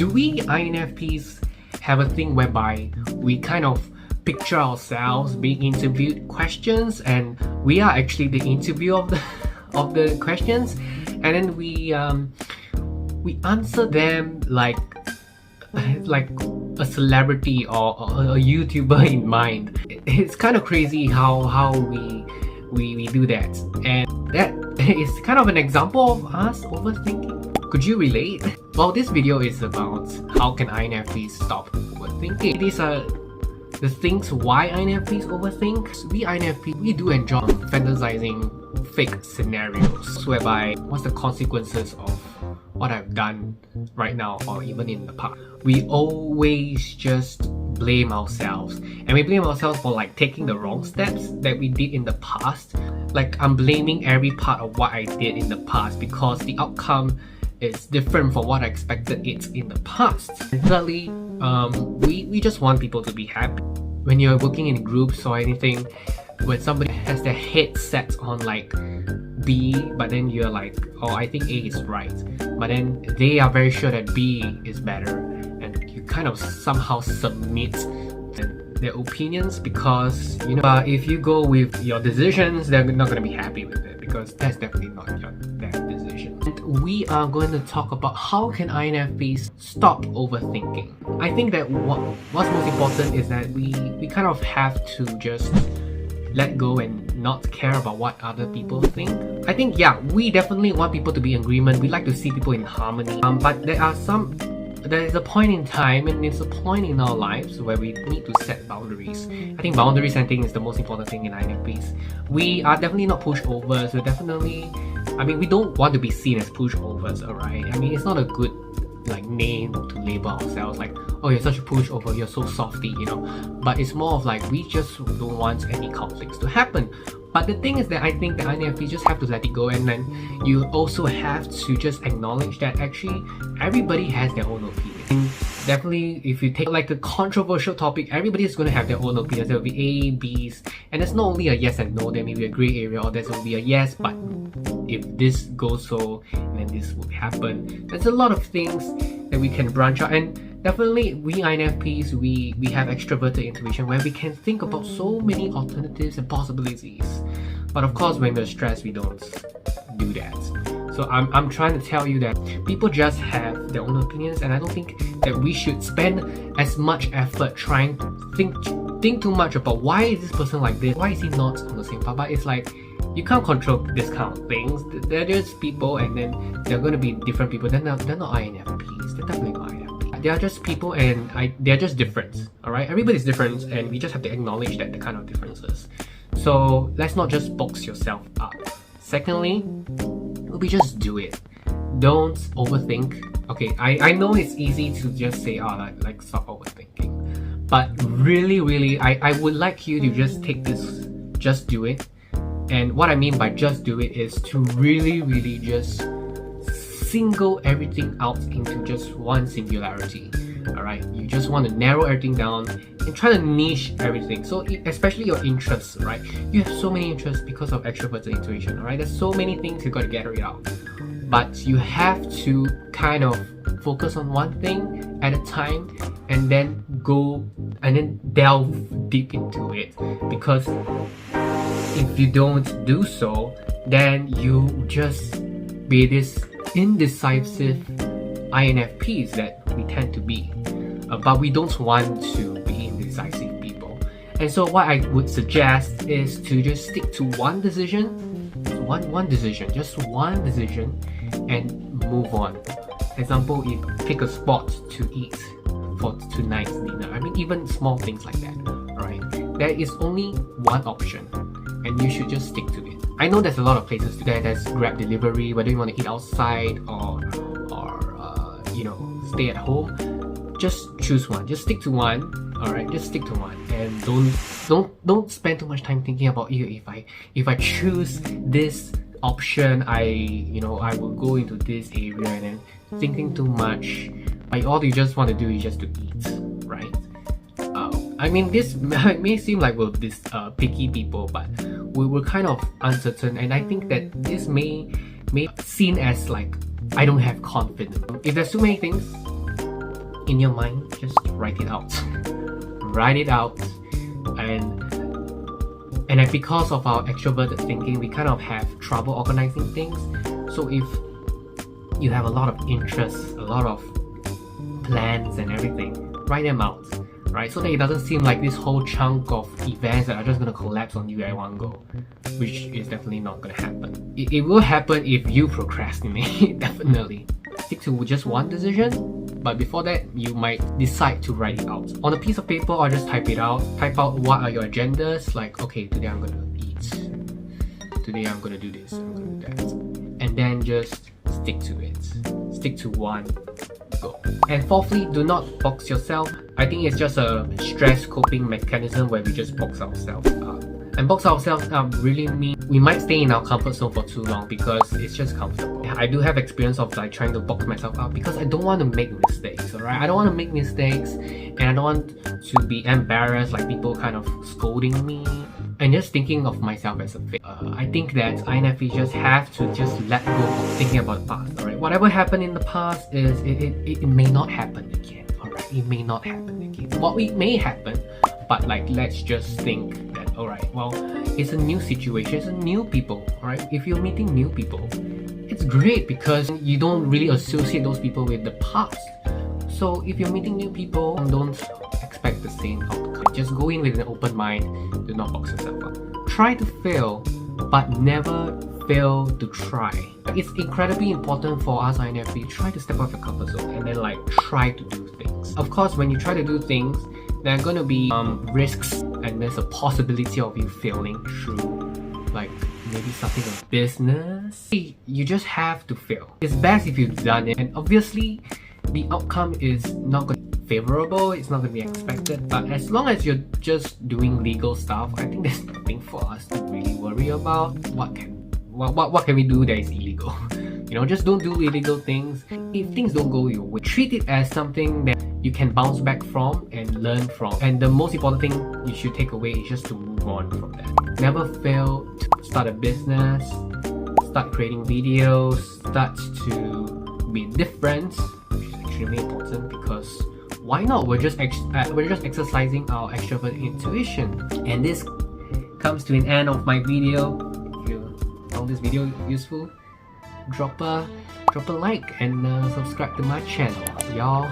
Do we INFPs have a thing whereby we kind of picture ourselves being interviewed questions, and we are actually the interview of the questions, and then we answer them like a celebrity or a YouTuber in mind. It's kind of crazy how we do that, and that is kind of an example of us overthinking. Could you relate? Well, this video is about how can INFPs stop overthinking. These are the things why INFPs overthink. We INFP, we do enjoy fantasizing fake scenarios whereby what's the consequences of what I've done right now or even in the past. We always just blame ourselves, and we blame ourselves for like taking the wrong steps that we did in the past. Like, I'm blaming every part of what I did in the past because the outcome is different from what I expected it in the past. And thirdly, we just want people to be happy. When you're working in groups or anything, when somebody has their head set on like B, but then you're like, oh, I think A is right, but then they are very sure that B is better, and you kind of somehow submit their opinions because, you know, if you go with your decisions, they're not going to be happy with it because that's definitely not their decision. And we are going to talk about how can INFPs stop overthinking. I think that what's most important is that we kind of have to just let go and not care about what other people think. I think, yeah, we definitely want people to be in agreement. We like to see people in harmony. But there is a point in time, and it's a point in our lives where we need to set boundaries. I think boundary setting is the most important thing in INFPs. We are definitely not pushovers. We're definitely, I mean, we don't want to be seen as pushovers, alright? I mean, it's not a good like name to label ourselves like, oh, you're such a pushover, you're so softy, you know. But it's more of like, we just don't want any conflicts to happen. But the thing is that I think the INFP just have to let it go, and then you also have to just acknowledge that actually everybody has their own opinion. And definitely, if you take like a controversial topic, everybody is going to have their own opinions. There will be A, B's, and it's not only a yes and no, there may be a grey area, or there will be a yes, but if this goes so, then this would happen. There's a lot of things that we can branch out, and definitely we INFPs, we have extroverted intuition where we can think about so many alternatives and possibilities. But of course, when we're stressed, we don't do that. So I'm trying to tell you that people just have their own opinions, and I don't think that we should spend as much effort trying to think too much about why is this person like this, why is he not on the same path. But it's like, you can't control this kind of things. They're just people, and then they're going to be different people. They're not INFPs. They're definitely not INFPs. They are just people, and they're just different. Alright? Everybody's different, and we just have to acknowledge that the kind of differences. So let's not just box yourself up. Secondly, we just do it. Don't overthink. Okay, I know it's easy to just say, oh, like stop overthinking. But really, I would like you to just take this, just do it. And what I mean by just do it is to really just single everything out into just one singularity. Alright, you just want to narrow everything down and try to niche everything. So especially your interests, right? You have so many interests because of extroverted intuition, alright? There's so many things you got to get it out. But you have to kind of focus on one thing at a time, and then go and then delve deep into it. Because if you don't do so, then you just be this indecisive INFPs that we tend to be. But we don't want to be indecisive people. And so what I would suggest is to just stick to one decision, just one decision, and move on. Example, if pick a spot to eat for tonight's dinner. I mean, even small things like that, right? There is only one option, and you should just stick to it. I know there's a lot of places today that's Grab delivery, whether you want to eat outside or you know, stay at home. Just choose one. Just stick to one. Alright, just stick to one, and don't spend too much time thinking about, if I choose this option, I will go into this area, and then thinking too much. Like, all you just want to do is just to eat, right? I mean, this may seem like we're this picky people, but we're kind of uncertain, and I think that this may seen as like, I don't have confidence. If there's too many things, in your mind, just write it out. Write it out. And then because of our extroverted thinking, we kind of have trouble organizing things. So if you have a lot of interests, a lot of plans and everything, write them out, right? So that it doesn't seem like this whole chunk of events that are just gonna collapse on you at one go, which is definitely not gonna happen. It will happen if you procrastinate, definitely. Stick to just one decision, but before that, you might decide to write it out on a piece of paper or just type it out. Type out what are your agendas, like, okay, today I'm gonna eat, today I'm gonna do this, I'm gonna do that, and then just stick to it. Stick to one goal. And fourthly, do not box yourself. I think it's just a stress coping mechanism where we just box ourselves up. And box ourselves up really means we might stay in our comfort zone for too long because it's just comfortable. I do have experience of like trying to box myself up because I don't want to make mistakes, alright? I don't want to make mistakes and I don't want to be embarrassed, like people kind of scolding me and just thinking of myself as a failure. I think that INFPs just have to just let go of thinking about the past, alright? Whatever happened in the past is, it may not happen again, alright? It may not happen again. Well, it may happen, but like let's just think that, alright, well, it's a new situation, it's a new people, alright? If you're meeting new people, it's great because you don't really associate those people with the past. So if you're meeting new people, don't expect the same outcome. Just go in with an open mind, do not box yourself up. Try to fail, but never fail to try. It's incredibly important for us INFP, try to step out of your comfort zone and then like try to do things. Of course, when you try to do things, there are going to be risks and there's a possibility of you failing through, like maybe starting a business. You just have to fail. It's best if you've done it, and obviously the outcome is not going to be favorable, it's not going to be expected, but as long as you're just doing legal stuff, I think there's nothing for us to really worry about. What can we do that is illegal? You know, just don't do illegal things. If things don't go your way, treat it as something that you can bounce back from and learn from. And the most important thing you should take away is just to move on from that. Never fail to start a business, start creating videos, start to be different, which is extremely important because why not? We're just exercising our extrovert intuition. And this comes to an end of my video. If you found this video useful, drop a like and subscribe to my channel, y'all.